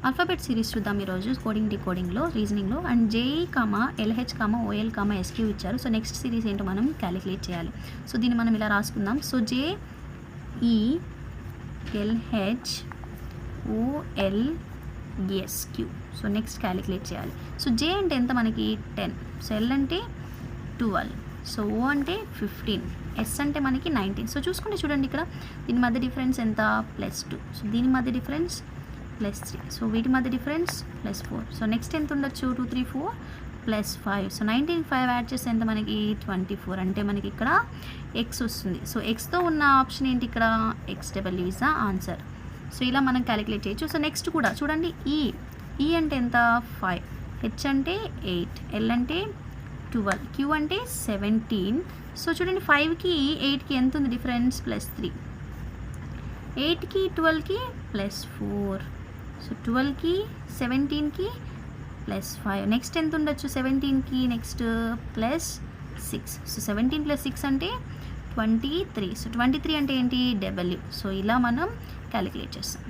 Alphabet series చూద్దాం ఈరోజు coding డీకోడింగ్లో రీజనింగ్లో. And JE comma LH comma OL comma SQ ఇచ్చారు. సో నెక్స్ట్ సిరీస్ ఏంటో మనం క్యాలిక్యులేట్ చేయాలి. సో దీన్ని మనం ఇలా రాసుకుందాం. So JE LH OL SQ. So next calculate చేయాలి. సో జే అంటే ఎంత మనకి 10, సో ఎల్ అంటే 12, సో ఓ అంటే 15, ఎస్ అంటే మనకి 19. సో చూసుకుంటే చూడండి ఇక్కడ దీని మధ్య డిఫరెన్స్ ఎంత +2, సో దీని మధ్య డిఫరెన్స్ +3, సో వీటి మధ్య డిఫరెన్స్ +4. సో నెక్స్ట్ ఎంత ఉండొచ్చు 2 3 4 +5. సో 19 5 యాడ్ చేస్తే ఎంత మనకి 24, అంటే మనకి ఇక్కడ ఎక్స్ వస్తుంది. సో ఎక్స్తో ఉన్న ఆప్షన్ ఏంటి ఇక్కడ XW is the answer. So ఇలా మనం క్యాలిక్యులేట్ చేయొచ్చు. సో నెక్స్ట్ కూడా చూడండి ఈ అంటే ఎంత 5, హెచ్ అంటే 8, ఎల్ అంటే 12, క్యూ అంటే 17. సో చూడండి 5కి 8కి ఎంత ఉంది డిఫరెన్స్ +3, 8కి 12కి +4, సో 12కి 17కి +5. నెక్స్ట్ ఎంత ఉండొచ్చు 17కి నెక్స్ట్ +6. సో 17 + 6 అంటే 23. సో 23 అంటే ఏంటి W. సో ఇలా మనం క్యాలిక్యులేట్ చేస్తాం.